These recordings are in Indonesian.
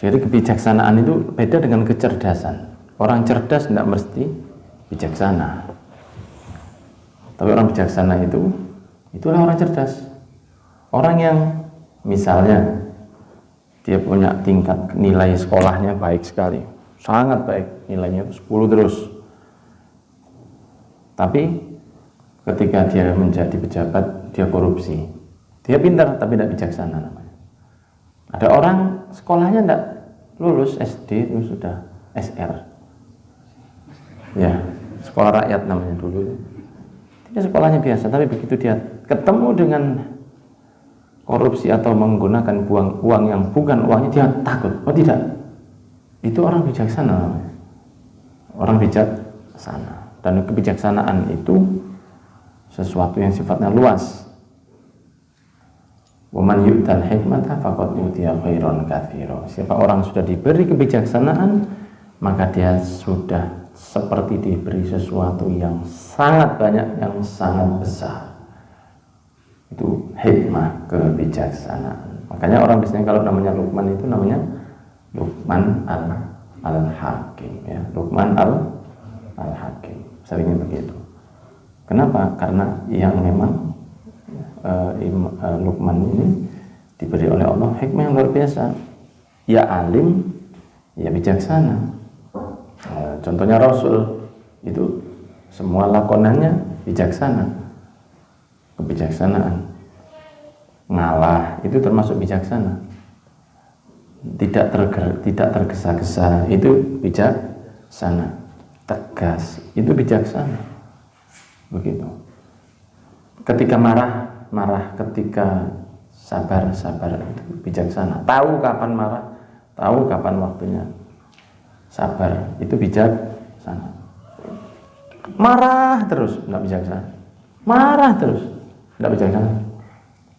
Jadi kebijaksanaan itu beda dengan kecerdasan. Orang cerdas tidak mesti bijaksana. Tapi orang bijaksana itulah orang cerdas. Orang yang misalnya dia punya tingkat nilai sekolahnya baik sekali, sangat baik, nilainya itu 10 terus. Tapi ketika dia menjadi pejabat, dia korupsi. Dia pintar tapi tidak bijaksana namanya. Ada orang sekolahnya tidak lulus SD, terus sudah SR. Ya, sekolah rakyat namanya dulu. Dia sekolahnya biasa, tapi begitu dia ketemu dengan korupsi atau menggunakan uang yang bukan uangnya, dia takut. Oh tidak, itu orang bijaksana namanya. Orang bijaksana. Dan kebijaksanaan itu sesuatu yang sifatnya luas. Waman yu'tal hikmata faqad utiya khairan katsira. Siapa orang sudah diberi kebijaksanaan, maka dia sudah seperti diberi sesuatu yang sangat banyak, yang sangat besar. Itu hikmah, kebijaksanaan. Makanya orang biasanya kalau namanya Luqman itu namanya Luqman al-Hakim, ya. Luqman al-Hakim. Seringnya begitu. Kenapa? Karena yang memang Luqman ini diberi oleh Allah hikmah yang luar biasa. Ya alim, ya bijaksana. Contohnya Rasul itu semua lakonannya bijaksana. Kebijaksanaan. Ngalah itu termasuk bijaksana. Tidak tergesa-gesa itu bijaksana. Tegas itu bijaksana. Begitu. Ketika marah, ketika sabar itu bijaksana. Tahu kapan marah, tahu kapan waktunya sabar, itu bijaksana. Marah terus tidak bijaksana. Marah terus tidak bijaksana.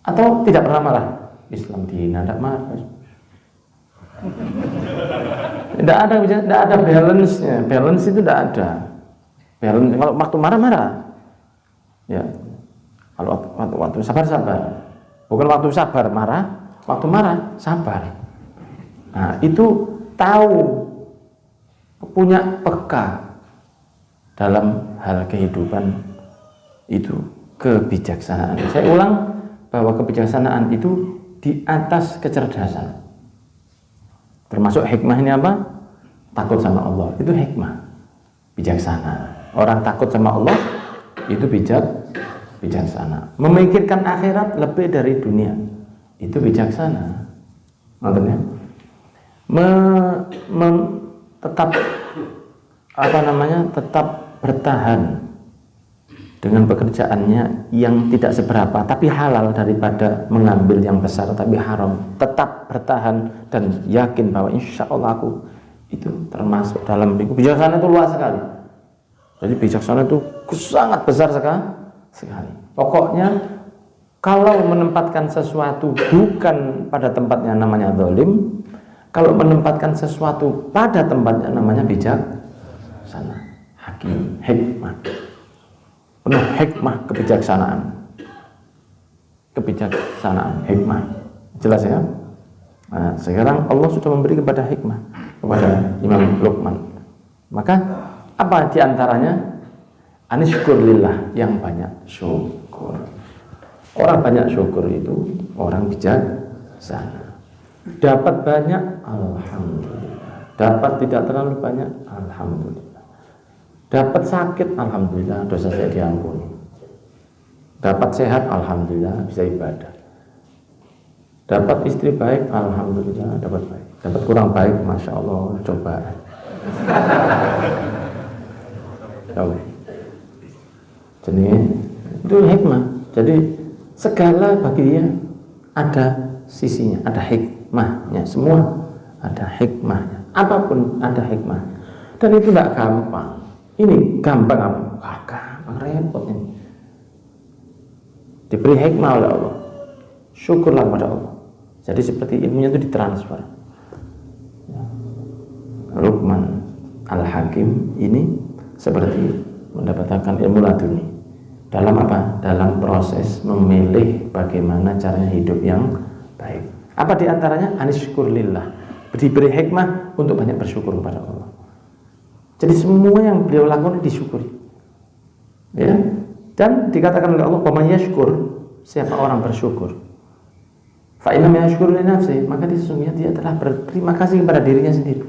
Atau tidak pernah marah, Islam dihina, tidak marah. Tidak ada balance-nya. Balance itu tidak ada. Balance kalau waktu marah. Ya. Kalau waktu sabar. Bukan waktu sabar marah, waktu marah sabar. Nah, itu tahu, punya peka dalam hal kehidupan, itu kebijaksanaan. Saya ulang bahwa kebijaksanaan itu di atas kecerdasan. Termasuk hikmah ini apa? Takut sama Allah, itu hikmah, bijaksana. Orang takut sama Allah itu bijaksana. Memikirkan akhirat lebih dari dunia, itu bijaksana. Maksudnya tetap bertahan dengan pekerjaannya yang tidak seberapa tapi halal, daripada mengambil yang besar tapi haram. Tetap bertahan dan yakin bahwa insya Allah aku itu termasuk dalam bijaksana. Itu luas sekali. Jadi bijaksana itu sangat besar sekali. Pokoknya kalau menempatkan sesuatu bukan pada tempatnya namanya zalim, kalau menempatkan sesuatu pada tempatnya namanya bijaksana, hakim, hikmah. Penuh hikmah, kebijaksanaan, hikmah. Jelas ya? Nah, sekarang Allah sudah memberi kepada hikmah kepada Imam Luqman. Maka apa diantaranya? Anishkurlillah, yang banyak syukur. Orang banyak syukur itu orang bijaksana. Dapat banyak, alhamdulillah. Dapat tidak terlalu banyak, alhamdulillah. Dapat sakit, alhamdulillah, dosa saya diampuni. Dapat sehat, alhamdulillah, bisa ibadah. Dapat istri baik, alhamdulillah, dapat baik. Dapat kurang baik, masya Allah, coba. Jadi itu hikmah. Jadi segala baginya ada sisinya, ada hikmahnya. Semua ada hikmahnya. Apapun ada hikmahnya. Dan itu tidak gampang. Ini gampang apa? Gampang, repot ini. Diberi hikmah oleh Allah. Syukurlah kepada Allah. Jadi seperti ilmunya itu ditransfer. Luqman al-Hakim ini seperti mendapatkan ilmu laduni. Dalam apa? Dalam proses memilih bagaimana caranya hidup yang baik. Apa diantaranya? Anishkurlillah. diberi hikmah untuk banyak bersyukur kepada Allah. Jadi semua yang beliau lakukan disyukuri. Ya. Dan dikatakan oleh Allah, "Waman yashkur," siapa orang bersyukur, fa inna ma yashkuru li nafsihi, maka sesungguhnya dia telah berterima kasih kepada dirinya sendiri.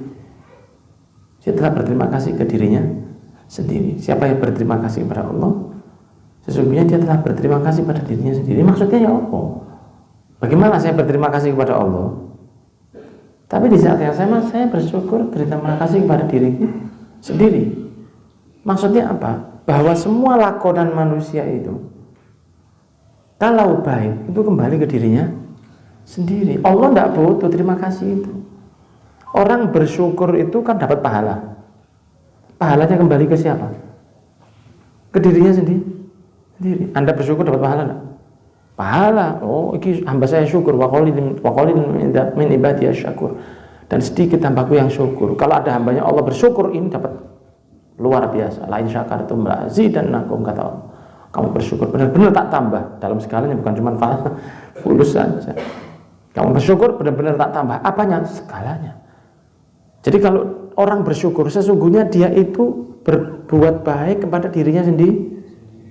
Dia telah berterima kasih ke dirinya sendiri. Siapa yang berterima kasih kepada Allah, sesungguhnya dia telah berterima kasih pada dirinya sendiri. Maksudnya ya apa? Bagaimana saya berterima kasih kepada Allah? Tapi di saat yang sama saya bersyukur, berterima kasih kepada diriku sendiri. Maksudnya apa? Bahwa semua lakonan manusia itu kalau baik itu kembali ke dirinya sendiri. Allah tidak butuh terima kasih itu. Orang bersyukur itu kan dapat pahala. Pahalanya kembali ke siapa? Ke dirinya sendiri. Anda bersyukur dapat pahala enggak? Pahala. Oh, ini hamba saya syukur. Wa qalilun min ibadiy syakur. Dan sedikit hambaku yang syukur. Kalau ada hambanya Allah bersyukur, ini dapat luar biasa. Lain syakartum la azidannakum, kata Allah. Kamu bersyukur benar-benar tak tambah dalam segalanya, bukan cuma fulus saja. Kamu bersyukur benar-benar tak tambah. Apanya? Segalanya. Jadi kalau orang bersyukur, sesungguhnya dia itu berbuat baik kepada dirinya sendiri,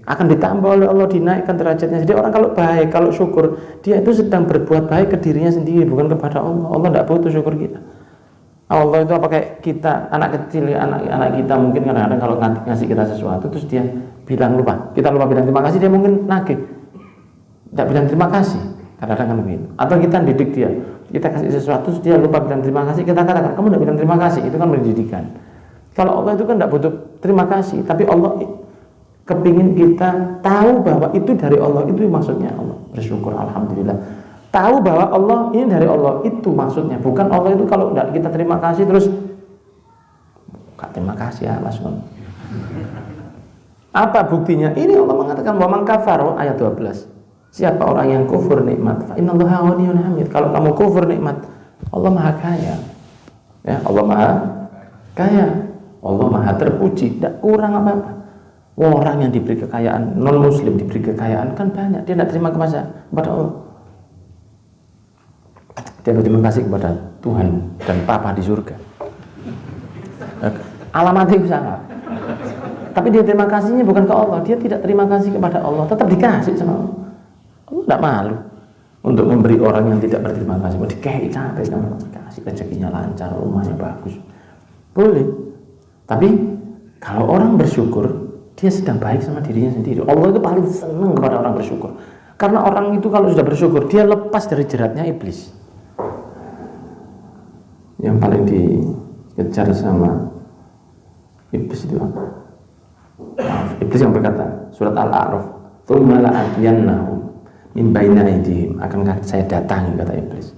akan ditambah oleh Allah, dinaikkan derajatnya. Jadi orang kalau baik, kalau syukur, dia itu sedang berbuat baik ke dirinya sendiri, bukan kepada Allah. Allah tidak butuh syukur kita. Allah itu apa kayak kita, anak kecil, anak kita mungkin kadang-kadang kalau ngasih kita sesuatu terus dia bilang lupa, kita lupa bilang terima kasih, dia mungkin nagih, tidak bilang terima kasih, kadang-kadang kan begitu. Atau kita didik dia, kita kasih sesuatu terus dia lupa bilang terima kasih, kita katakan kamu tidak bilang terima kasih, itu kan pendidikan. Kalau Allah itu kan tidak butuh terima kasih, tapi Allah kepingin kita tahu bahwa itu dari Allah, itu maksudnya Allah bersyukur, alhamdulillah. Tahu bahwa Allah ini dari Allah, itu maksudnya. Bukan Allah itu kalau tidak kita terima kasih terus terima kasih ya Mas. Apa buktinya? Ini Allah mengatakan wa man kafara, ayat 12. Siapa orang yang kufur nikmat, fa innallaha ghaniyyun hamid. Kalau kamu kufur nikmat, Allah Maha Kaya. Ya, Allah Maha Kaya. Allah Maha terpuji, tidak kurang apa-apa. Orang yang diberi kekayaan, non muslim diberi kekayaan kan banyak, dia tidak terima kepada Allah. Dia berterima kasih kepada Tuhan dan Papa di surga. Alamatnya usaha. Tapi dia terima kasihnya bukan ke Allah. Dia tidak terima kasih kepada Allah, tetap dikasih sama Allah. Allah tidak malu untuk memberi orang yang tidak berterima kasih. Mau dikei capek kamu kasih, rezekinya lancar, rumahnya bagus, boleh. Tapi kalau orang bersyukur, dia sedang baik sama dirinya sendiri. Allah itu paling senang kepada orang bersyukur. Karena orang itu kalau sudah bersyukur, dia lepas dari jeratnya iblis. Yang paling dikejar sama iblis itu apa? Iblis yang berkata, surat Al-A'raf, "Tsumma la'atiyannahum min baini aydihim," akan saya datangi, kata iblis,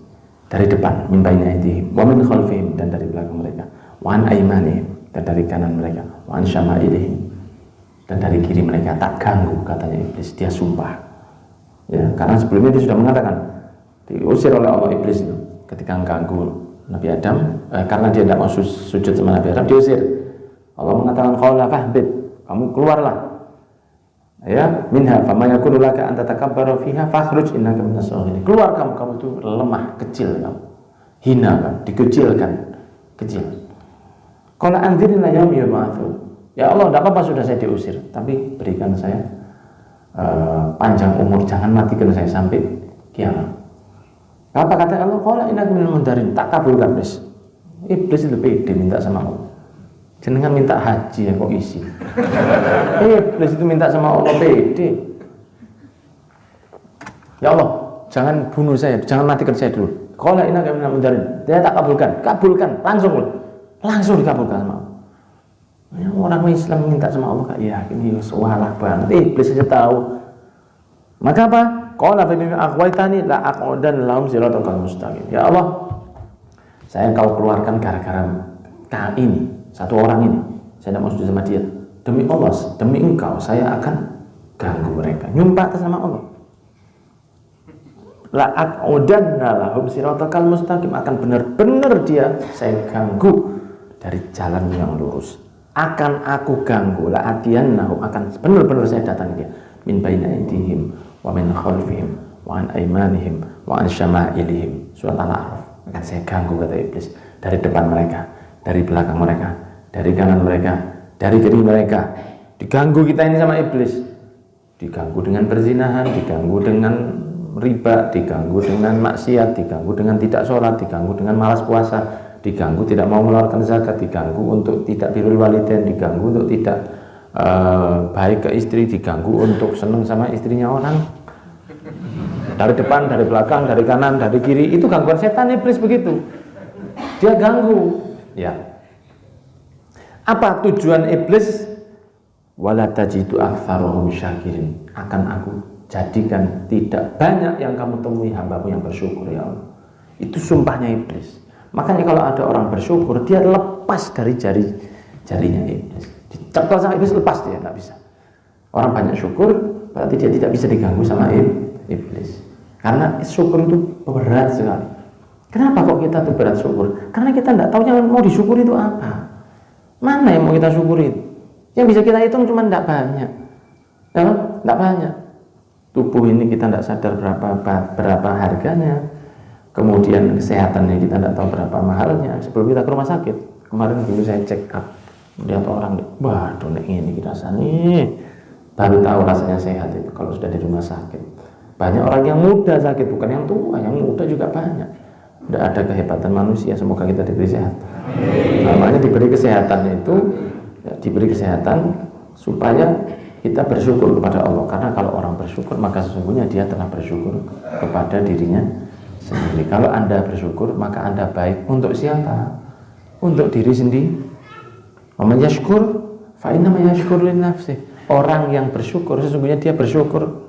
dari depan, min baini aydihim, wa min khalfihim, dan dari belakang mereka, wa an aymanihim, dan dari kanan mereka, wa an syama'ilihim, dan dari kiri mereka. Tak ganggu, katanya iblis, dia sumpah. Ya, karena sebelumnya dia sudah mengatakan, diusir oleh Allah iblis itu ketika mengganggu Nabi Adam, karena dia tidak mau sujud sama Nabi Adam, diusir. Allah mengatakan, qala fahbit, kamu keluarlah. Ya, minha fama yakunu laka an tatakabbaru fiha fakhruj innaka minas saghirin. Keluar kamu itu lemah, kecil kamu. Hina kamu, dikecilkan, kecil. Qala anzirna yaum yub'atsun. Ya Allah, tidak apa-apa sudah saya diusir, tapi berikan saya panjang umur, jangan matikan saya sampai kiamat. Apa kata Allah? Qala innaka minal mundarin, tak kabulkan iblis. Iblis itu pede minta sama Allah. Jenengan minta haji ya kok isi. Iblis itu minta sama Allah pede. Ya Allah, jangan bunuh saya, jangan matikan saya dulu. Qala innaka minal mundarin. Dia tak kabulkan, langsung dikabulkan sama Allah. Ya, orang Islam minta sama Allah, ya ini salah banget. Iblis saja tahu. Maka apa? Qala fa bima aghwaytani la aqudan lahum siratal mustaqim. Ya Allah, saya kau keluarkan gara-gara ini, satu orang ini. Saya tidak mau sujud sama dia. Demi Allah, demi engkau saya akan ganggu mereka. Nyumpah atas nama Allah. La aqudan lahum siratal mustaqim, akan benar-benar dia saya ganggu dari jalan yang lurus. Akan aku ganggu, la atiyannahum, akan benar-benar saya datangi dia. Min baina aydihim wa min khalfihim wa an aymanihim wa an syama'ilihim. Surat Al-A'raf. akan saya ganggu, kata iblis, dari depan mereka, dari belakang mereka, dari kanan mereka, dari kiri mereka. Diganggu kita ini sama iblis, diganggu dengan perzinahan, diganggu dengan riba, diganggu dengan maksiat, diganggu dengan tidak sholat, diganggu dengan malas puasa, diganggu tidak mau mengeluarkan zakat, diganggu untuk tidak birrul walidain, diganggu untuk tidak baik ke istri, diganggu untuk senang sama istrinya orang. Dari depan, dari belakang, dari kanan, dari kiri, itu gangguan setan iblis begitu. Dia ganggu. Ya. Apa tujuan iblis? Wala tajidu aktsarohum syakirin. Akan aku jadikan tidak banyak yang kamu temui hambamu yang bersyukur, ya Allah. Itu sumpahnya iblis. Makanya kalau ada orang bersyukur, dia lepas dari jarinya iblis. Dicekel sama iblis, lepas dia, nggak bisa. Orang banyak syukur, berarti dia tidak bisa diganggu sama iblis. Karena syukur itu berat sekali. Kenapa kok kita tuh berat syukur? Karena kita tidak tahu yang mau disyukuri itu apa. Mana yang mau kita syukuri? Yang bisa kita hitung cuma tidak banyak. Ya, tidak banyak. Tubuh ini kita tidak sadar berapa harganya. Kemudian kesehatannya kita tidak tahu berapa mahalnya. Sebelum kita ke rumah sakit, kemarin dulu saya check up, lihat orang, waduh ini kita nih, baru tahu rasanya sehat itu kalau sudah di rumah sakit. Banyak orang yang muda sakit, bukan yang tua, yang muda juga banyak. Tidak ada kehebatan manusia, semoga kita diberi sehat. Namanya diberi kesehatan itu, ya, diberi kesehatan supaya kita bersyukur kepada Allah. Karena kalau orang bersyukur, maka sesungguhnya dia telah bersyukur kepada dirinya sendiri. Kalau Anda bersyukur, maka Anda baik untuk siapa? Untuk diri sendiri. Wa man yashkur fa innama yashkuru li nafsihi. Orang yang bersyukur sesungguhnya dia bersyukur,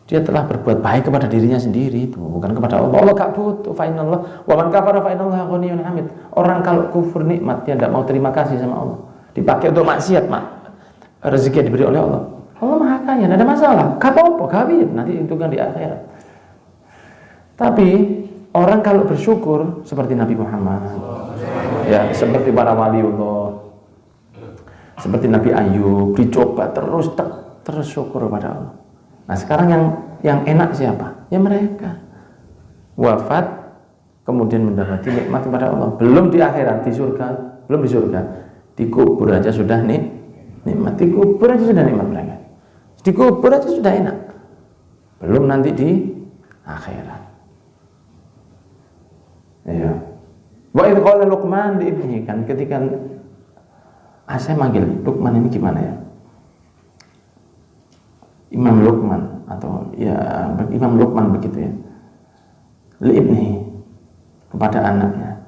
dia telah berbuat baik kepada dirinya sendiri, itu bukan kepada Allah. Allah gak butuh. Fa innallaha wa man kafara fa innallaha ghaniyyun hamid. Orang kalau kufur nikmat, dia tidak mau terima kasih sama Allah, dipakai untuk maksiat, rezeki yang diberi oleh Allah. Allah Maha Kaya, tidak ada masalah. Gak apa-apa, kawin nanti itu kan di akhirat. Tapi orang kalau bersyukur seperti Nabi Muhammad, ya, seperti para waliullah, seperti Nabi Ayub, dicoba terus syukur kepada Allah. Nah sekarang yang enak siapa? Ya mereka wafat kemudian mendapati nikmat kepada Allah. Belum di akhirat, di surga, belum di surga, di kubur aja sudah nikmat. Di kubur aja sudah nikmat mereka. Di kubur aja sudah enak. Belum nanti di akhirat. Ya. Wa idh qala Luqman li ibnihi, kan ketika saya manggil Luqman ini gimana ya? Imam Luqman atau ya Imam Luqman begitu ya. Li ibnihi, kepada anaknya.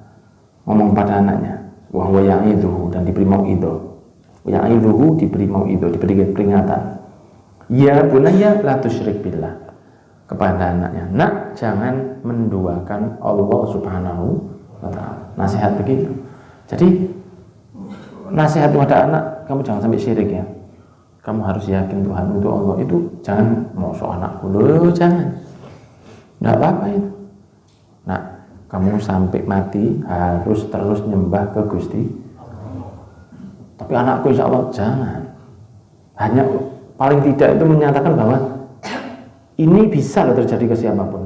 Ngomong kepada anaknya, wa huwa ya'idhu, dan diberi mau'idhah. Ya'idhu, diberi mau'idhah, diberi peringatan. Ya bunayya la tusyrik billah, kepada anaknya, nak jangan menduakan Allah Subhanahu wa ta'ala. Nasihat begitu. Jadi nasihat kepada anak, kamu jangan sampai syirik ya. Kamu harus yakin Tuhan itu Allah, itu jangan mosok anakku loh, jangan. Enggak apa-apa itu. Nah, kamu sampai mati harus terus nyembah ke Gusti. Tapi anakku insya Allah jangan. Hanya paling tidak itu menyatakan bahwa ini bisa loh terjadi ke siapapun.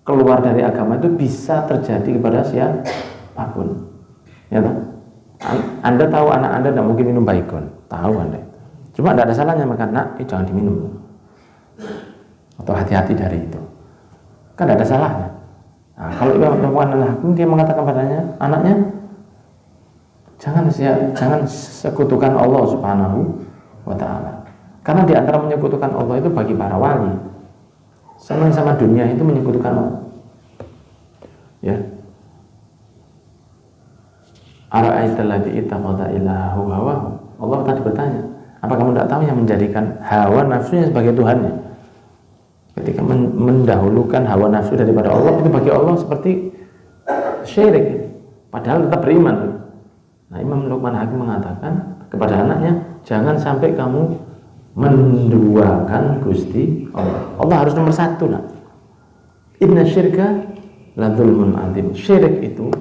Keluar dari agama itu bisa terjadi kepada siapapun. Ya toh? Anda tahu anak Anda tidak mungkin minum baygon, tahu Anda. Cuma tidak ada salahnya makan, nak, jangan diminum. Atau hati-hati dari itu. Kan tidak ada salahnya. Nah, kalau Imam Hakim dia mengatakan padanya, anaknya jangan sekutukan Allah Subhanahu wa ta'ala. Karena di antara menyekutukan Allah itu bagi para wali, senang sama dunia itu menyekutukan Allah. Ya. Ara'aital ladzi ittakhadha ilahahu hawahu. Allah tadi bertanya, apa kamu tidak tahu yang menjadikan hawa nafsunya sebagai Tuhannya? Ketika mendahulukan hawa nafsu daripada Allah, itu bagi Allah seperti syirik. Padahal tetap beriman. Nah, Imam Luqman Hakim mengatakan kepada anaknya, jangan sampai kamu menduakan Gusti Allah. Allah harus nomor satu, nak. Inna syirka la dzulmun adzim. Syirik itu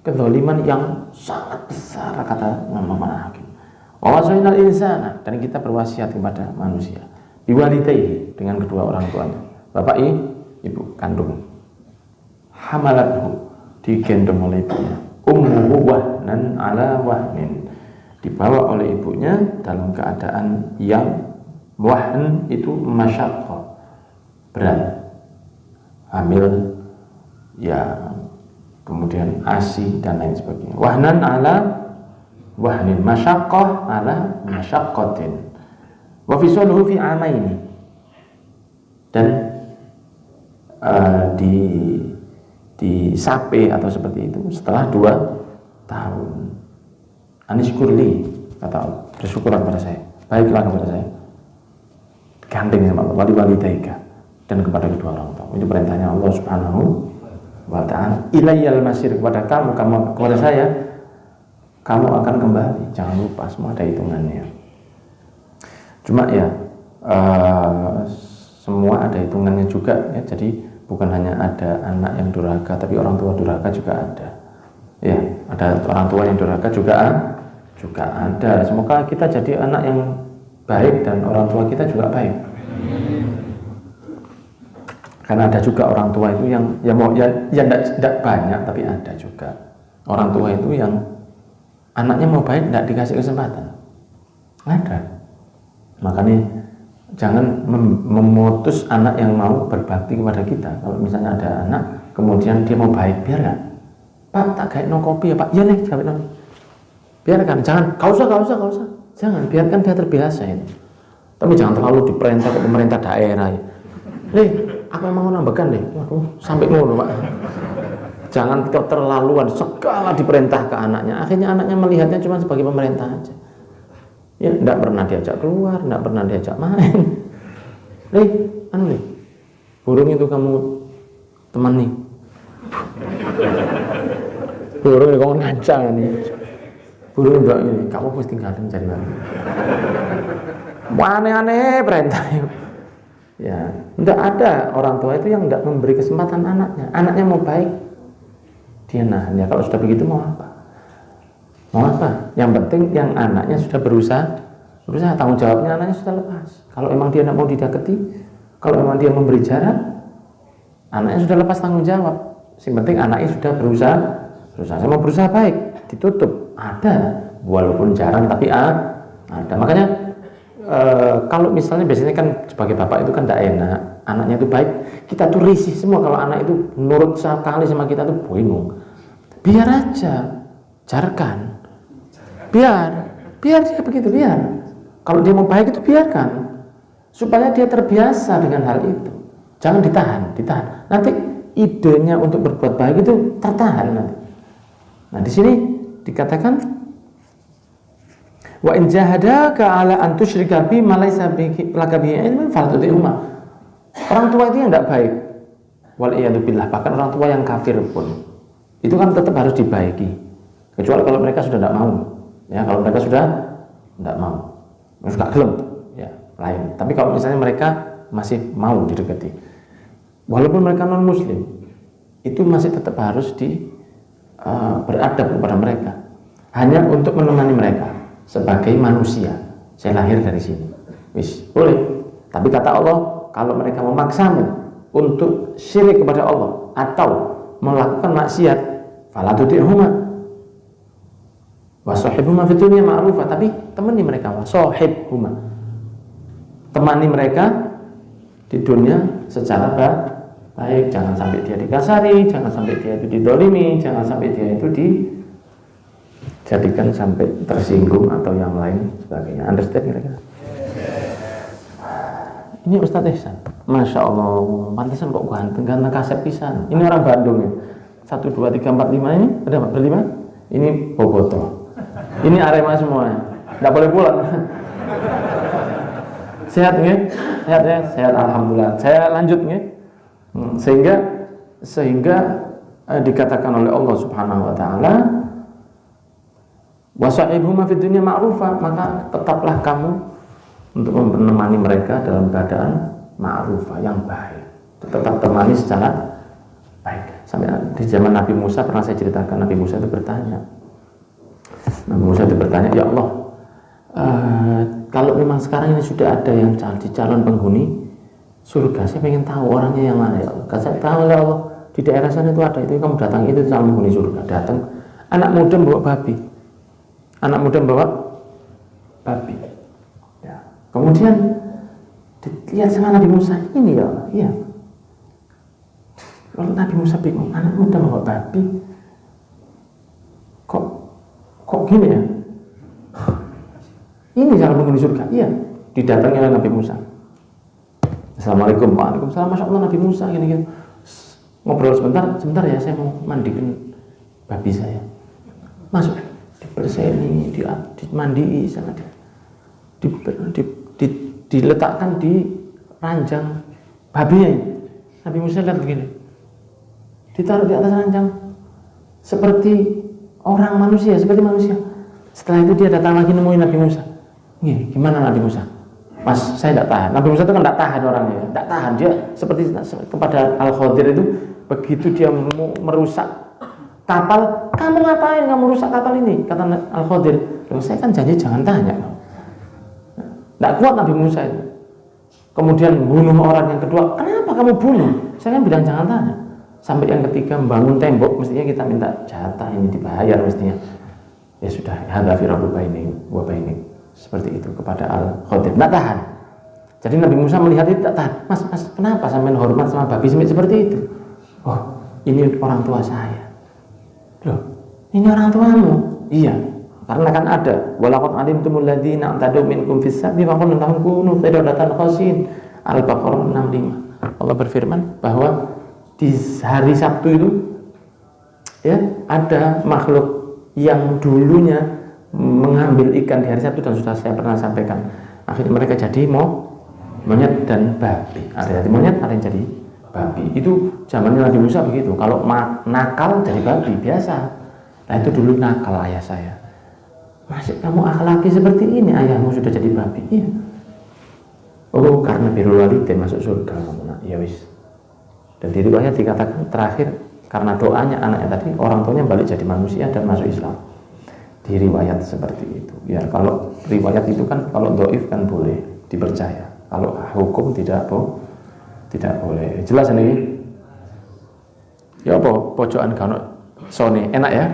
kezaliman yang sangat besar, kata Imam Luqman Hakim. Wa wasainal insana, dan kita berwasiat kepada manusia biwalidayhi, dengan kedua orang tuanya, bapak ibu kandung, hamalathu, digendong oleh ibunya. Ummuhu wahnan ala wahnin, dibawa oleh ibunya dalam keadaan yang wahn itu masyaqqah, berat, hamil ya, kemudian ASI dan lain sebagainya. Wahnan ala wahnin, masyaqqah ala masyaqqatin, wa fisaluhu fi amaini, dan di sape atau seperti itu setelah 2 tahun. Anishkurli, kata Allah, bersyukurlah kepada saya, baiklah kepada saya, gandeng sama Allah, wali daika, dan kepada kedua orang tua. Itu perintahnya Allah Subhanahu wa ta'ala. Ilayyal masir, kepada kamu kepada saya kamu akan kembali, jangan lupa, semua ada hitungannya. Cuma ya semua ada hitungannya juga ya, jadi bukan hanya ada anak yang durhaka, tapi orang tua durhaka juga ada. Ya, ada orang tua yang durhaka juga ada. Semoga kita jadi anak yang baik dan orang tua kita juga baik. Karena ada juga orang tua itu yang tidak banyak, tapi ada juga orang tua itu yang anaknya mau baik tidak dikasih kesempatan. Ada. Makanya jangan memutus anak yang mau berbakti kepada kita. Kalau misalnya ada anak kemudian dia mau baik, biarkan. Pak, tak gawe no kopi ya Pak. Iya nih, gawe no. Biarkan, jangan, kau usah. Jangan, biarkan dia terbiasa ini. Tapi jangan terlalu diperintah ke pemerintah daerah ya. Aku emang mau nambahkan deh. Waduh, sampai ngono Pak. Jangan keterlaluan, segala diperintah ke anaknya. Akhirnya anaknya melihatnya cuma sebagai pemerintah aja. Ya, tidak pernah diajak keluar, tidak pernah diajak main. Burung itu kamu temani. Burung itu kamu ngancang ini. Burung enggak ini, kamu harus tinggalin cari mana. Aneh-aneh perintahnya. Ya, tidak ada orang tua itu yang tidak memberi kesempatan anaknya. Anaknya mau baik, dia nahan. Ya, kalau sudah begitu mau apa? Mau apa? Yang penting yang anaknya sudah berusaha, tanggung jawabnya anaknya sudah lepas. Kalau emang dia tidak mau didekati, kalau emang dia memberi jarak, anaknya sudah lepas tanggung jawab. Yang penting anaknya sudah berusaha. Saya mau berusaha baik, ditutup. Ada, walaupun jarang tapi ada. Makanya kalau misalnya biasanya kan sebagai bapak itu kan tidak enak, anaknya itu baik, kita tuh risih semua kalau anak itu nurut sekali sama kita tuh bingung. Biar aja, jarkan. Biar dia begitu, biar. Kalau dia mau baik itu biarkan, supaya dia terbiasa dengan hal itu. Jangan ditahan. Nanti idenya untuk berbuat baik itu tertahan nanti. Nah di sini dikatakan wa in jahadaka ala an tusyrika bi ma laysa laka bihi ilmun fala tuti'huma. Orang tua itu yang tidak baik, wal iyadu billah, bahkan orang tua yang kafir pun itu kan tetap harus dibaiki, kecuali kalau mereka sudah tidak mau. Ya, kalau mereka sudah tidak mau, sudah gelem, ya lain. Tapi kalau misalnya mereka masih mau didekati, walaupun mereka non muslim, itu masih tetap harus beradab kepada mereka, hanya untuk menemani mereka sebagai manusia. Saya lahir dari sini, wis boleh. Tapi kata Allah, kalau mereka memaksamu untuk syirik kepada Allah atau melakukan maksiat, fala tuti'huma wa sahibhuma fid dunya ma'rufa, tapi temani mereka, wa sahibhuma, temani mereka di dunia secara baik. Jangan sampai dia dikasari, jangan sampai dia itu didolimi, jangan sampai dia itu dijadikan sampai tersinggung atau yang lain sebagainya. Understand kira-kira? Ini Ustadz Ihsan, Masya Allah, pantesan kok ganteng kasep pisan. Ini orang Bandung ya. 1, 2, 3, 4, 5 ini ada berlima. Ini Boboto. Ini Arema semua. Tidak boleh pulang. Sehat nggih? Sehat ya? Sehat alhamdulillah. Saya lanjut nggih. Sehingga dikatakan oleh Allah Subhanahu wa taala, wa sahibhuma fid dunya ma'rufa, maka tetaplah kamu untuk menemani mereka dalam keadaan ma'rufah, yang baik. Tetap temani secara baik. Sampai di zaman Nabi Musa pernah saya ceritakan, Nabi Musa itu bertanya, ya Allah, kalau memang sekarang ini sudah ada yang calon penghuni surga, saya pengen tahu orangnya yang mana ya Allah. Saya tahu ya Allah, di daerah sana itu ada, itu kamu datang, itu calon penghuni surga. Datang anak muda bawa babi, anak muda bawa babi. Ya. Kemudian dilihat sama Nabi Musa, ini ya Allah, iya. Kalau Nabi Musa bingung, anak muda bawa babi, kok gini ya? Ini calon penghuni surga, iya. Didatangi oleh Nabi Musa. Assalamualaikum, waalaikumsalam, masya Allah Nabi Musa gini-gini. Ngobrol sebentar ya, saya mau mandikan babi saya. Masuk, dibersihkan, dimandii sama dia, diletakkan di ranjang babinya. Nabi Musa lihat begini, ditaruh di atas ranjang seperti orang manusia, seperti manusia. Setelah itu dia datang lagi nemuin Nabi Musa. Gimana Nabi Musa? Mas, saya tidak tahan. Nabi Musa itu kan tidak tahan orangnya, tidak tahan. Dia seperti kepada Al-Khadir itu, begitu dia merusak kapal, kamu ngapain kamu rusak kapal ini? Kata Al-Khadir, loh saya kan janji jangan tanya. Tidak kuat Nabi Musa itu. Kemudian bunuh orang yang kedua, kenapa kamu bunuh? Saya kan bilang jangan tanya. Sampai yang ketiga membangun tembok, mestinya kita minta jatah ini dibayar mestinya. Ya sudah, hadza firaqu baini wa bainik. Seperti itu kepada Al-Khadir, tidak tahan. Jadi Nabi Musa melihat itu tidak tahan. Mas, kenapa sampai hormat sama babi seperti itu? Oh, ini orang tua saya. Loh, ini orang tuamu? Iya, karena kan ada. Walaqad alimtumul ladzina i'tadu minkum fis-sabti faqulna lahum kunu qiradatan khasin. Al-Baqarah 65. Allah berfirman bahwa di hari Sabtu itu ya ada makhluk yang dulunya mengambil ikan di hari Sabtu, dan sudah saya pernah sampaikan, akhirnya mereka jadi monyet dan babi. Ada yang monyet, ada yang jadi babi. Itu zamannya Nabi Musa begitu. Kalau nakal jadi babi biasa. Nah itu dulu nakal ayah saya. Masih kamu akhlaki seperti ini, ayahmu sudah jadi babi. Iya. Oh, karena birrul walidain masuk surga kamu. Nah, ya wis. Dan di riwayat dikatakan terakhir karena doanya anaknya tadi, orang tuanya balik jadi manusia dan masuk Islam. Di riwayat seperti itu. Ya kalau riwayat itu kan kalau dhaif kan boleh dipercaya. Kalau hukum tidak boleh. Jelas ini? Ya apa pojokan kano sone enak ya?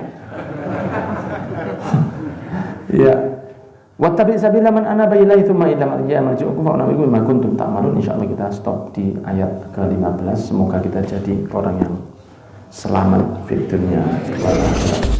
Ya. Wattabi' sabila man anaba ilaihi tsumma ila marji'ukum fa unabbi'ukum bima kuntum ta'malun. Insyaallah kita stop di ayat ke-15. Semoga kita jadi orang yang selamat di dunia wal akhirat.